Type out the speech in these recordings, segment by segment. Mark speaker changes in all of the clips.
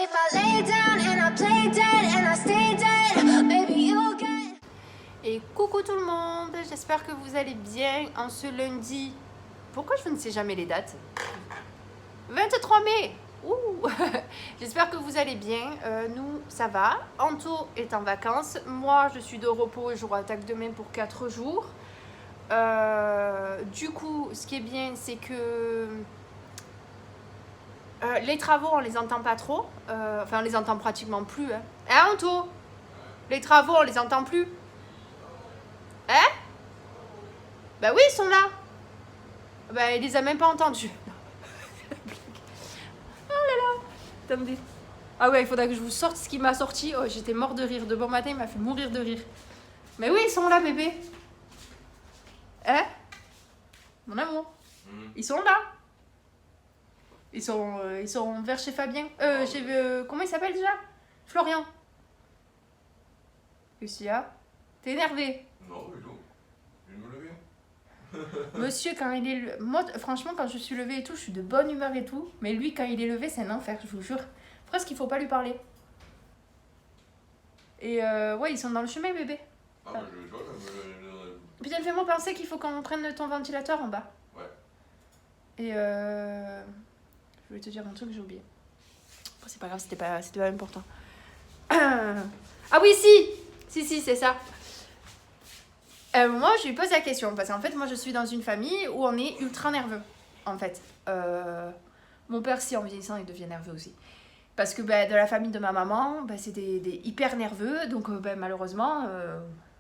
Speaker 1: if I lay down and I play dead and I stay dead, maybe you'll get.
Speaker 2: Et coucou tout le monde, j'espère que vous allez bien en ce lundi. Pourquoi je ne sais jamais les dates? 23 mai. Ouh. J'espère que vous allez bien. Nous, ça va. Anto est en vacances. Moi, je suis de repos et je attaque demain pour 4 jours. Du coup, ce qui est bien, c'est que les travaux, on les entend pas trop. Enfin, on les entend pratiquement plus. Hein, Anto? Les travaux, on les entend plus. Hein? Bah oui, ils sont là. Bah, il les a même pas entendus. Oh là là. Attendez. Ah ouais, il faudra que je vous sorte ce qui m'a sorti. Oh, j'étais mort de rire. De bon matin, il m'a fait mourir de rire. Mais oui, ils sont là, bébé. Hein? Mon amour. Ils sont là. Ils sont vers chez Fabien. Comment il s'appelle déjà? Florian. Lucia. T'es énervé?
Speaker 3: Non, du tout. Je vais me lever.
Speaker 2: Monsieur, quand il est... Moi, franchement, quand je suis levée et tout, je suis de bonne humeur et tout. Mais lui, quand il est levé, c'est un enfer, je vous jure. Presque, il faut pas lui parler. Et ouais, ils sont dans le chemin, bébé.
Speaker 3: Ah, bah, je vois,
Speaker 2: Putain, fais-moi penser qu'il faut qu'on prenne ton ventilateur en bas.
Speaker 3: Ouais.
Speaker 2: Et je voulais te dire un truc que j'ai oublié. Bon, c'est pas grave, c'était pas important. Ah oui, si, c'est ça. Moi, je lui pose la question, parce qu'en fait, moi, je suis dans une famille où on est ultra nerveux, en fait. Mon père, si en vieillissant, il devient nerveux aussi. Parce que de la famille de ma maman, c'est des hyper nerveux, donc malheureusement,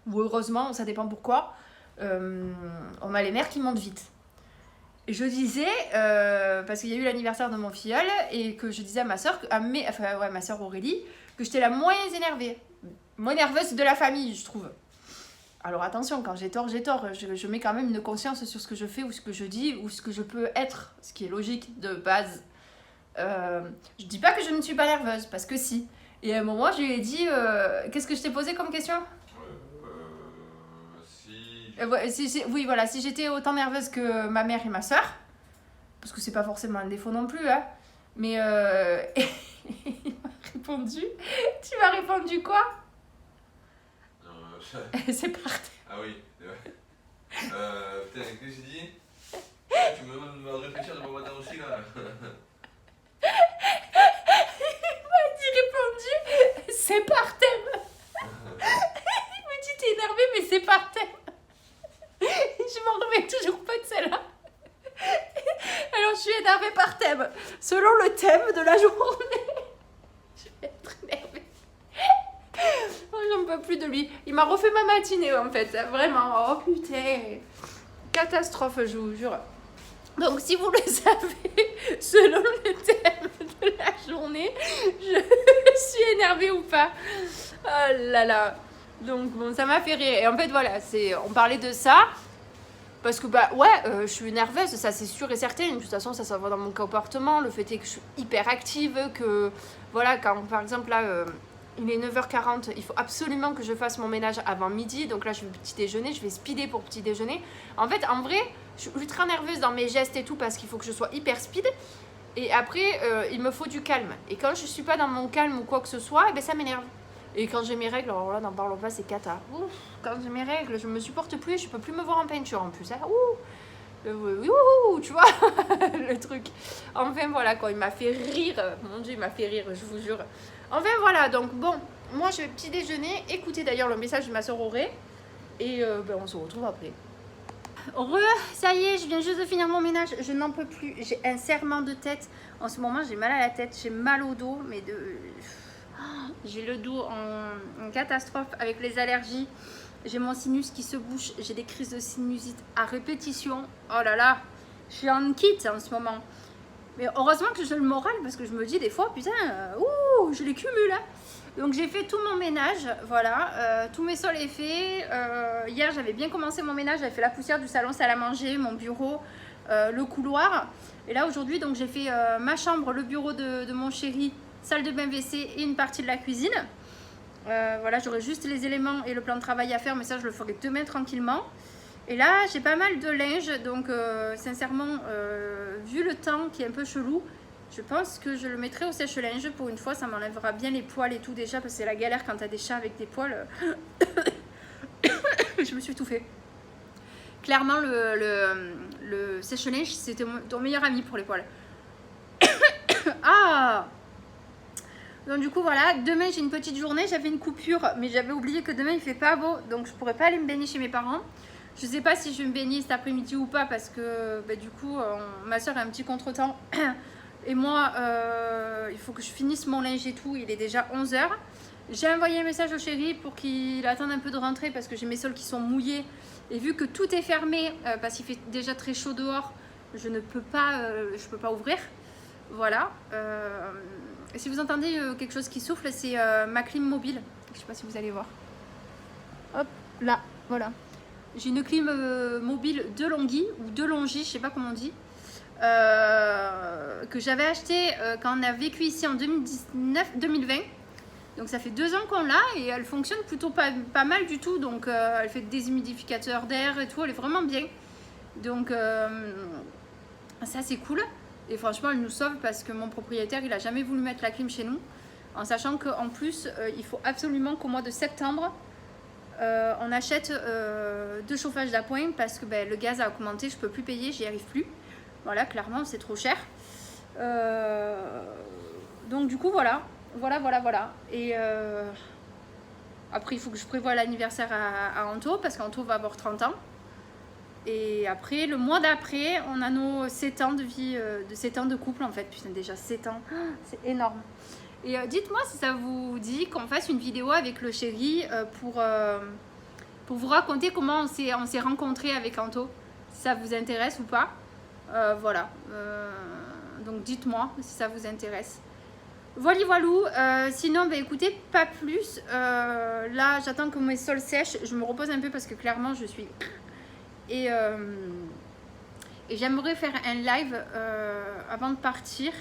Speaker 2: ou heureusement, ça dépend pourquoi, on a les nerfs qui montent vite. Et je disais, parce qu'il y a eu l'anniversaire de mon filleul, et que je disais à ma soeur, ma soeur Aurélie, que j'étais la moins énervée, moins nerveuse de la famille, je trouve. Alors attention, quand j'ai tort, j'ai tort. Je mets quand même une conscience sur ce que je fais ou ce que je dis ou ce que je peux être, ce qui est logique de base. Je dis pas que je ne suis pas nerveuse, parce que si. Et à un moment, je lui ai dit, qu'est-ce que je t'ai posé comme question? Oui, voilà, si j'étais autant nerveuse que ma mère et ma soeur, parce que c'est pas forcément un défaut non plus, hein, mais il m'a répondu, tu m'as répondu quoi? C'est parti.
Speaker 3: Ah oui, c'est vrai. Putain, qu'est-ce que j'ai dit? Tu me demandes de me réfléchir de mon matin aussi là.
Speaker 2: Il m'a dit répondu, c'est par thème. Il me dit t'es énervé mais c'est par thème. Je m'en remets toujours pas de celle-là. Alors je suis énervée par thème. Selon le thème de la journée. Je vais être énervée. Oh, j'en peux plus de lui. Il m'a refait ma matinée en fait. Vraiment. Oh putain. Catastrophe, je vous jure. Donc si vous le savez, selon le thème de la journée, je suis énervée ou pas. Oh là là. Donc bon, ça m'a fait rire. Et en fait voilà, on parlait de ça. Parce que je suis nerveuse, ça c'est sûr et certain. De toute façon, ça va dans mon comportement. Le fait est que je suis hyper active, que voilà, quand par exemple là, il est 9h40, il faut absolument que je fasse mon ménage avant midi. Donc là, je vais petit déjeuner, je vais speeder pour petit déjeuner. En fait, en vrai, je suis ultra nerveuse dans mes gestes et tout parce qu'il faut que je sois hyper speed. Et après, il me faut du calme. Et quand je suis pas dans mon calme ou quoi que ce soit, ça m'énerve. Et quand j'ai mes règles, alors là, n'en parlons pas, c'est cata. Ouf, quand j'ai mes règles, je me supporte plus, je peux plus me voir en peinture en plus. Hein. Tu vois, le truc. Enfin voilà, quoi, il m'a fait rire. Mon Dieu, il m'a fait rire, je vous jure. Enfin voilà, donc bon, moi je vais petit déjeuner. Écoutez d'ailleurs le message de ma soeur Auré. Et on se retrouve après. Ça y est, je viens juste de finir mon ménage. Je n'en peux plus. J'ai un serrement de tête. En ce moment, j'ai mal à la tête, j'ai mal au dos, mais j'ai le dos en catastrophe avec les allergies. J'ai mon sinus qui se bouche. J'ai des crises de sinusite à répétition. Oh là là, je suis en kit en ce moment. Mais heureusement que j'ai le moral parce que je me dis des fois, putain, je les cumule. Hein. Donc j'ai fait tout mon ménage, voilà. Tous mes sols est fait. Hier, j'avais bien commencé mon ménage. J'avais fait la poussière du salon, salle à manger, mon bureau, le couloir. Et là, aujourd'hui, donc j'ai fait ma chambre, le bureau de mon chéri, salle de bain WC et une partie de la cuisine. Voilà, j'aurai juste les éléments et le plan de travail à faire, mais ça, je le ferai demain tranquillement. Et là, j'ai pas mal de linge, donc sincèrement, vu le temps qui est un peu chelou, Je pense que je le mettrai au sèche-linge pour une fois, ça m'enlèvera bien les poils et tout déjà, parce que c'est la galère quand t'as des chats avec des poils. Je me suis étouffée. Clairement, le sèche-linge, c'était ton meilleur ami pour les poils. Ah! Donc du coup, voilà, demain j'ai une petite journée, j'avais une coupure, mais j'avais oublié que demain il fait pas beau, donc je pourrais pas aller me baigner chez mes parents. Je sais pas si je vais me baigner cet après-midi ou pas, parce que bah, du coup, ma soeur a un petit contretemps. Et moi, il faut que je finisse mon linge et tout, il est déjà 11 h. J'ai envoyé un message au chéri pour qu'il attende un peu de rentrer parce que j'ai mes sols qui sont mouillés. Et vu que tout est fermé, parce qu'il fait déjà très chaud dehors, je peux pas ouvrir. Voilà. Si vous entendez quelque chose qui souffle, c'est ma clim mobile. Je sais pas si vous allez voir. Hop, là, voilà. J'ai une clim mobile de Longhi ou de Longy, je sais pas comment on dit. Que j'avais acheté quand on a vécu ici en 2020. Donc ça fait 2 ans qu'on l'a et elle fonctionne plutôt pas mal du tout. Donc elle fait des humidificateurs d'air et tout, elle est vraiment bien. Donc ça c'est cool. Et franchement elle nous sauve parce que mon propriétaire il a jamais voulu mettre la clim chez nous. En sachant qu'en plus il faut absolument qu'au mois de septembre on achète 2 chauffages d'appoint parce que le gaz a augmenté, je peux plus payer, j'y arrive plus. Voilà, clairement c'est trop cher. Donc du coup voilà. Et après il faut que je prévoie l'anniversaire à Anto parce qu'Anto va avoir 30 ans. Et après, le mois d'après, on a nos 7 ans de vie, de 7 ans de couple en fait. Putain, déjà 7 ans, c'est énorme. Et dites-moi si ça vous dit qu'on fasse une vidéo avec le chéri pour vous raconter comment on s'est rencontrés avec Anto. Si ça vous intéresse ou pas. Voilà. Donc dites-moi si ça vous intéresse. Voilou. Sinon, écoutez, pas plus. Là, j'attends que mes sols sèchent. Je me repose un peu parce que clairement, je suis... Et j'aimerais faire un live avant de partir.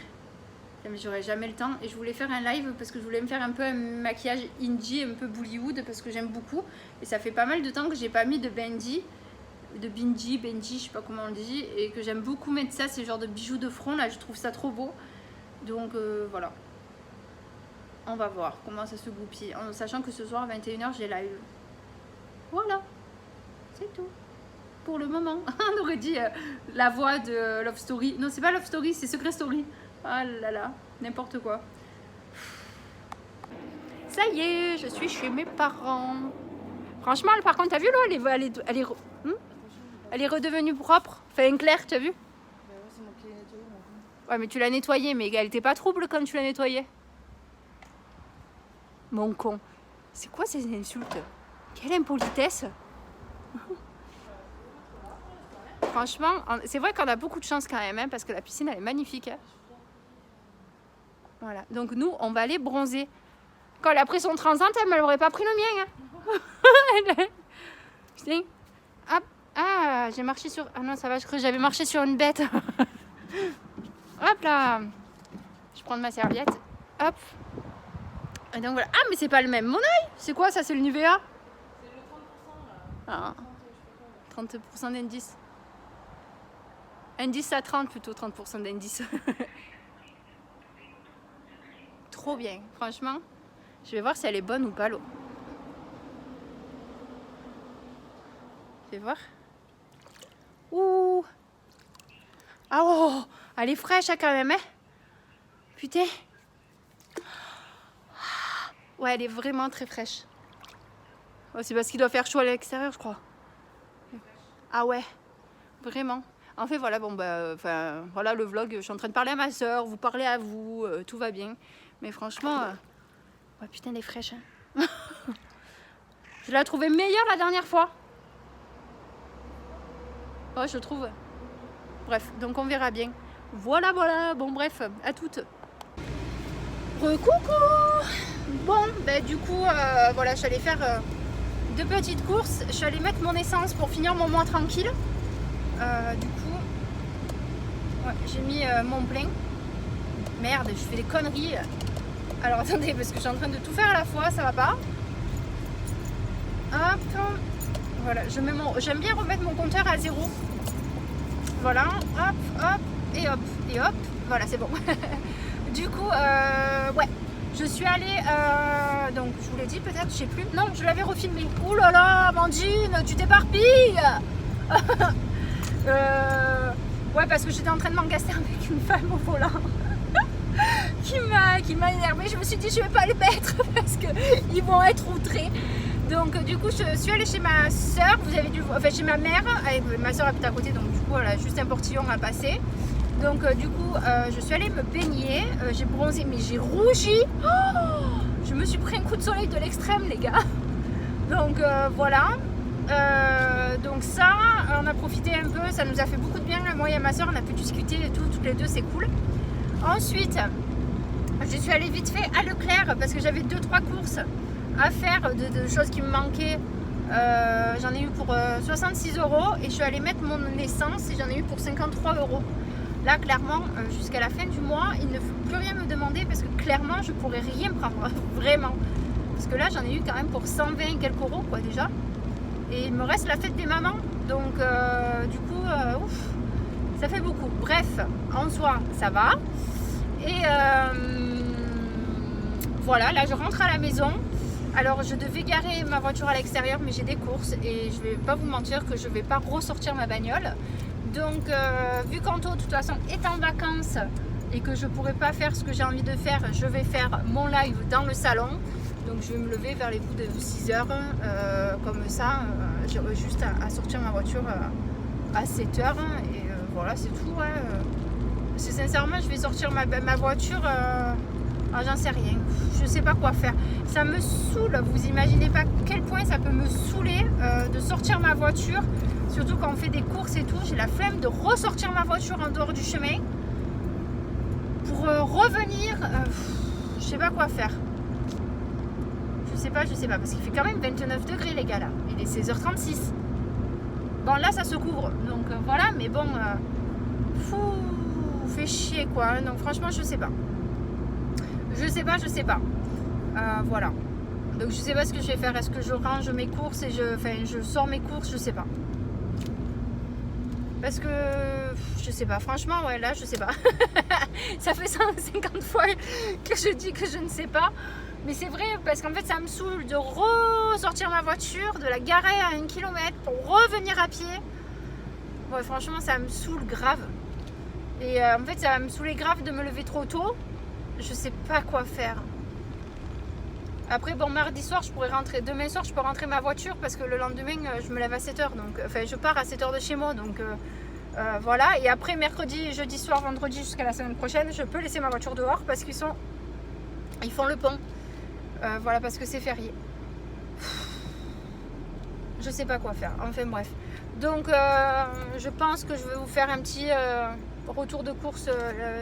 Speaker 2: Mais j'aurai jamais le temps. Et je voulais faire un live parce que je voulais me faire un peu un maquillage indie, un peu Bollywood, parce que j'aime beaucoup. Et ça fait pas mal de temps que j'ai pas mis de Benji, je sais pas comment on dit. Et que j'aime beaucoup mettre ça, ces genres de bijoux de front. Là, je trouve ça trop beau. Donc voilà. On va voir comment ça se goupille. En sachant que ce soir à 21 h j'ai live. Voilà. C'est tout. Pour le moment. On aurait dit la voix de Love Story. Non, c'est pas Love Story, c'est Secret Story. Ah là là, n'importe quoi. Ça y est, je suis chez mes parents. Franchement, par contre, t'as vu là, elle est redevenue propre. Enfin, claire, tu as vu? Ouais, mais tu l'as nettoyée, mais elle était pas trouble comme tu l'as nettoyée. Mon con. C'est quoi ces insultes? Quelle impolitesse. Franchement, c'est vrai qu'on a beaucoup de chance quand même, hein, parce que la piscine, elle est magnifique. Hein. Voilà. Donc nous, on va aller bronzer. Quand elle a pris son transat, elle n'aurait pas pris le mien. Hein. Putain. Hop. Ah, j'ai marché sur... Ah non, ça va, je crois que j'avais marché sur une bête. Hop là. Je prends ma serviette. Hop. Et donc voilà. Ah, mais c'est pas le même mon oeil. C'est quoi ça? C'est le Nivea?
Speaker 4: C'est le 30% là.
Speaker 2: Ah. 30% d'indice. Indice à 30 plutôt, 30% d'indice. Trop bien, franchement. Je vais voir si elle est bonne ou pas l'eau. Je vais voir. Ouh. Ah oh, elle est fraîche hein, quand même, hein. Putain. Ouais, elle est vraiment très fraîche. Oh, c'est parce qu'il doit faire chaud à l'extérieur, je crois. Ah ouais, vraiment. En fait, voilà, bon, voilà le vlog. Je suis en train de parler à ma soeur, vous parlez à vous, tout va bien. Mais franchement, ouais, putain, elle est fraîche. Hein. Je l'ai trouvée meilleure la dernière fois. Ouais, je trouve. Bref, donc on verra bien. Voilà. Bon, bref, à toutes. Coucou. Bon, du coup, voilà, je suis allée faire 2 petites courses. Je suis allée mettre mon essence pour finir mon mois tranquille. Du coup, ouais, j'ai mis mon plein. Merde, je fais des conneries. Alors attendez, parce que je suis en train de tout faire à la fois, ça va pas. Hop, voilà, j'aime bien remettre mon compteur à 0. Voilà, hop, et hop, et hop. voilà, c'est bon. Du coup, ouais, je suis allée, donc je vous l'ai dit peut-être, je sais plus. Non, je l'avais refilmé. Ouh là là, Amandine, tu t'éparpilles. Ouais, parce que j'étais en train de m'engager avec une femme au volant qui m'a énervée. Je me suis dit, je vais pas les mettre parce qu'ils vont être outrés. Donc du coup, je suis allée chez ma soeur, vous avez dû, enfin chez ma mère, ma soeur habite à côté, donc du coup, elle a juste un portillon à passer. Donc du coup, je suis allée me baigner, j'ai bronzé, mais j'ai rougi. Oh, je me suis pris un coup de soleil de l'extrême, les gars. Donc voilà. Donc ça, on a profité un peu, ça nous a fait beaucoup de bien. Moi et ma soeur, on a pu discuter et tout, toutes les deux, c'est cool. Ensuite, je suis allée vite fait à Leclerc parce que j'avais 2-3 courses à faire de choses qui me manquaient. J'en ai eu pour 66 € et je suis allée mettre mon essence et j'en ai eu pour 53 €. Là, clairement, jusqu'à la fin du mois, il ne faut plus rien me demander parce que clairement, je pourrais rien prendre, vraiment. Parce que là, j'en ai eu quand même pour 120 et quelques euros, quoi, déjà. Et il me reste la fête des mamans. Donc, du coup, ouf, ça fait beaucoup. Bref, en soi, ça va. Et voilà, là, je rentre à la maison. Alors, je devais garer ma voiture à l'extérieur, mais j'ai des courses. Et je vais pas vous mentir que je vais pas ressortir ma bagnole. Donc, vu qu'Anto, de toute façon, est en vacances et que je pourrais pas faire ce que j'ai envie de faire, je vais faire mon live dans le salon. Donc, je vais me lever vers les coups de 6 h. Comme ça, j'aurai juste à sortir ma voiture à 7 h. Et voilà, c'est tout. Ouais. C'est sincèrement, je vais sortir ma voiture. J'en sais rien. Je sais pas quoi faire. Ça me saoule. Vous imaginez pas à quel point ça peut me saouler de sortir ma voiture. Surtout quand on fait des courses et tout, j'ai la flemme de ressortir ma voiture en dehors du chemin pour revenir. Je sais pas quoi faire. Je sais pas, parce qu'il fait quand même 29 degrés, les gars, là. Il est 16h36. Bon, là, ça se couvre. Donc, voilà, mais bon, fait chier, quoi. Donc, franchement, je sais pas. Je sais pas. Voilà. Donc, je sais pas ce que je vais faire. Est-ce que je range mes courses et je sors mes courses? Je sais pas. Parce que, je sais pas, franchement, ouais, là, je sais pas. Ça fait 150 fois que je dis que je ne sais pas. Mais c'est vrai, parce qu'en fait, ça me saoule de ressortir ma voiture, de la garer à 1 km pour revenir à pied. Ouais, franchement, ça me saoule grave. Et en fait, ça va me saouler grave de me lever trop tôt. Je sais pas quoi faire. Après, bon, mardi soir, je pourrais rentrer. Demain soir, je peux rentrer ma voiture parce que le lendemain, je me lève à 7 h. Donc, enfin, je pars à 7 h de chez moi. Donc, voilà. Et après, mercredi, jeudi soir, vendredi, jusqu'à la semaine prochaine, je peux laisser ma voiture dehors parce qu'ils font le pont. Voilà, parce que c'est férié. Je sais pas quoi faire. Enfin, bref. Donc, je pense que je vais vous faire un petit retour de course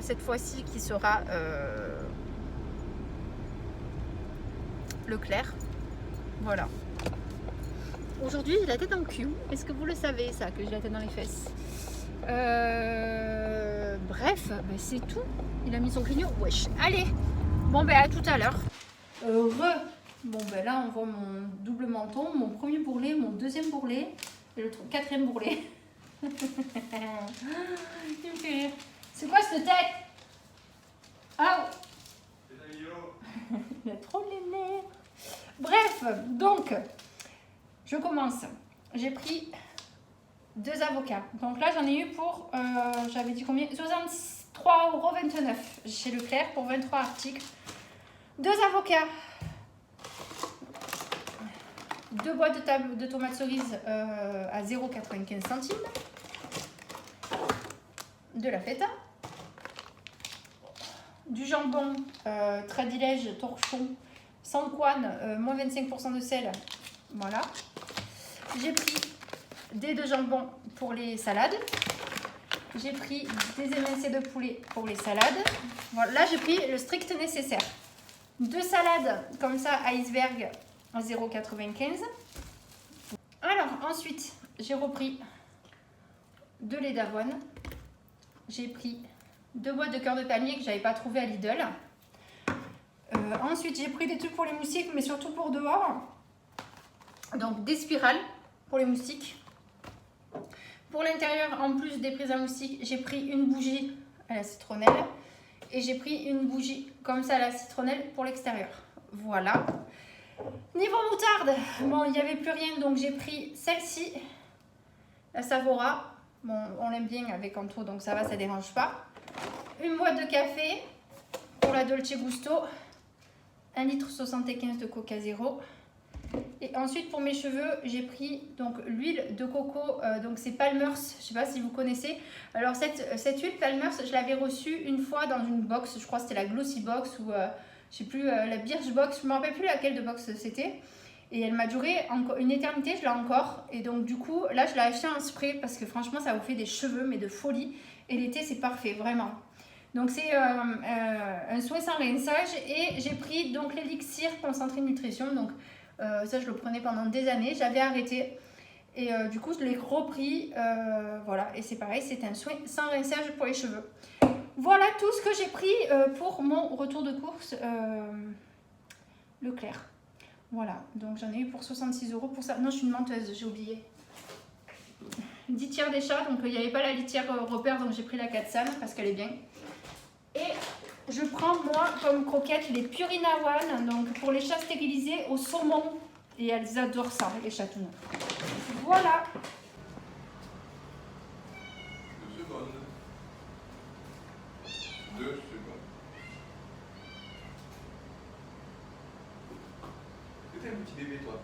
Speaker 2: cette fois-ci qui sera Leclerc. Voilà. Aujourd'hui, j'ai la tête dans le cul. Est-ce que vous le savez, ça, que j'ai la tête dans les fesses? Bref, ben, c'est tout. Il a mis son clignot. Wesh. Allez. Bon, ben à tout à l'heure. Bon, ben là, on voit mon double menton, mon premier bourrelet, mon deuxième bourrelet et le quatrième bourrelet. Il me fait rire. C'est quoi cette tête? Ah. Il a trop les nerfs. Bref, donc, je commence. J'ai pris 2 avocats. Donc là, j'en ai eu pour, j'avais dit combien? 63,29 € chez Leclerc pour 23 articles. 2 avocats. 2 boîtes de tomates cerises à 0,95 centimes. De la feta. Du jambon Tradilège torchon sans couenne, moins 25% de sel. Voilà. J'ai pris des de jambon pour les salades. J'ai pris des émincés de poulet pour les salades. Voilà, là, j'ai pris le strict nécessaire. 2 salades comme ça, iceberg à 0,95 €. Alors, ensuite, j'ai repris 2 laits d'avoine. J'ai pris 2 boîtes de cœur de palmier que je n'avais pas trouvé à Lidl. Ensuite, j'ai pris des trucs pour les moustiques, mais surtout pour dehors. Donc, des spirales pour les moustiques. Pour l'intérieur, en plus des prises à moustiques, j'ai pris une bougie à la citronnelle. Et j'ai pris une bougie comme ça à la citronnelle pour l'extérieur. Voilà. Niveau moutarde, bon, il n'y avait plus rien, donc j'ai pris celle-ci, la Savora. Bon, on l'aime bien avec Anto, donc ça va, ça dérange pas. Une boîte de café pour la Dolce Gusto. 1,75 litre de Coca Zéro. Et ensuite, pour mes cheveux, j'ai pris donc l'huile de coco, donc c'est Palmer's, je sais pas si vous connaissez. Alors cette huile Palmer's, je l'avais reçue une fois dans une box, je crois que c'était la Glossy Box ou je sais plus, la Birch Box, je me rappelle plus laquelle de box c'était. Et elle m'a duré une éternité, je l'ai encore. Et donc du coup, là je l'ai acheté en spray parce que franchement ça vous fait des cheveux mais de folie. Et l'été c'est parfait, vraiment. Donc c'est un soin sans rinçage. Et j'ai pris donc l'élixir concentré de nutrition. Donc ça je le prenais pendant des années, j'avais arrêté. Et du coup je l'ai repris, voilà. Et c'est pareil, c'est un soin sans rinçage pour les cheveux. Voilà tout ce que j'ai pris pour mon retour de course Leclerc. Voilà, donc j'en ai eu pour 66 € pour ça. Non, je suis une menteuse, j'ai oublié. Litière des chats, donc il n'y avait pas la litière repère, donc j'ai pris la Katsan parce qu'elle est bien. Et je prends moi comme croquette les Purina One, donc pour les chats stérilisés au saumon. Et elles adorent ça, les chatounes. Voilà.
Speaker 3: 2 secondes. 2 secondes. Est-ce que t'es un petit bébé, toi?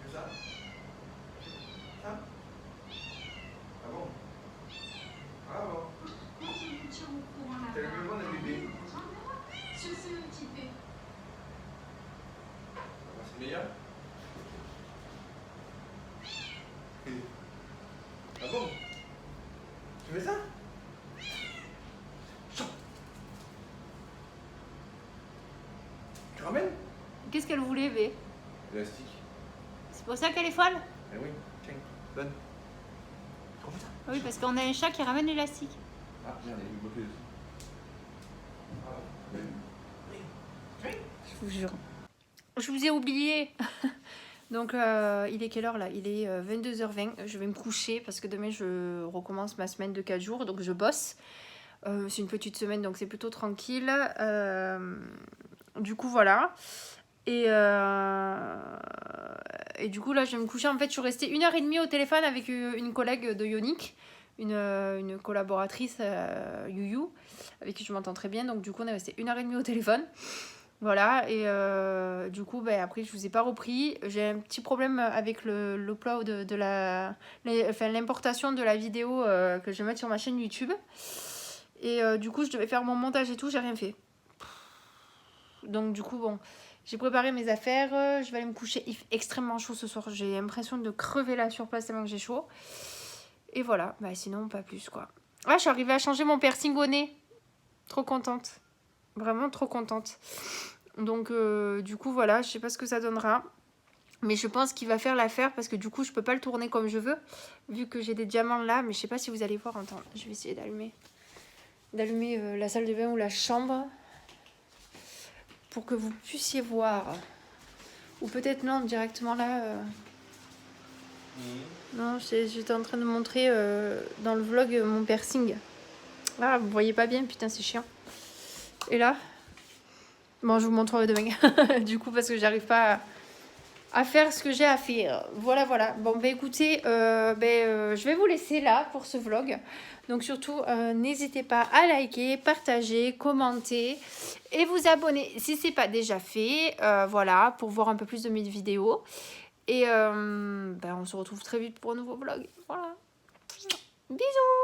Speaker 3: Que ça? Ça? Ah bon? Ah bon? T'as le même nom d'un bébé? C'est meilleur? Ah bon? Tu fais ça? Tu ramènes?
Speaker 2: Qu'est-ce qu'elle voulait, V?
Speaker 3: Élastique.
Speaker 2: C'est pour ça qu'elle est folle?
Speaker 3: Eh oui, tiens, donne. Prends ça.
Speaker 2: Oui, parce qu'on a un chat qui ramène l'élastique.
Speaker 3: Ah, merde, il est bloqué dessus. Ah, ben.
Speaker 2: Je vous jure. Je vous ai oublié. Donc, il est quelle heure là? Il est 22h20. Je vais me coucher parce que demain, je recommence ma semaine de 4 jours. Donc, je bosse. C'est une petite semaine, donc c'est plutôt tranquille. Du coup, voilà. Et du coup, là, je vais me coucher. En fait, je suis restée 1h30 au téléphone avec une collègue de Ionic. Une collaboratrice, Youyou, avec qui je m'entends très bien. Donc, du coup, on est resté 1h30 au téléphone. Voilà, et du coup, ben, après, je vous ai pas repris. J'ai un petit problème avec l'upload de l'importation de la vidéo que je vais mettre sur ma chaîne YouTube. Et du coup, je devais faire mon montage et tout, j'ai rien fait. Donc, du coup, bon, j'ai préparé mes affaires. Je vais aller me coucher. Il fait extrêmement chaud ce soir. J'ai l'impression de crever là sur place tellement que j'ai chaud. Et voilà, bah, sinon, pas plus, quoi. Ah, je suis arrivée à changer mon piercing au nez. Trop contente. Vraiment trop contente. Donc du coup voilà, je sais pas ce que ça donnera. Mais je pense qu'il va faire l'affaire parce que du coup je peux pas le tourner comme je veux. Vu que j'ai des diamants là. Mais je sais pas si vous allez voir. Attends, je vais essayer d'allumer la salle de bain ou la chambre. Pour que vous puissiez voir. Ou peut-être non, directement là. Non, j'étais en train de montrer dans le vlog mon piercing. Ah, vous voyez pas bien, putain c'est chiant. Et là, bon, je vous montrerai demain. Du coup, parce que j'arrive pas à faire ce que j'ai à faire. Voilà, voilà. Bon, bah écoutez, je vais vous laisser là pour ce vlog. Donc surtout, n'hésitez pas à liker, partager, commenter et vous abonner si c'est pas déjà fait. Voilà, pour voir un peu plus de mes vidéos. Et on se retrouve très vite pour un nouveau vlog. Voilà. Bisous.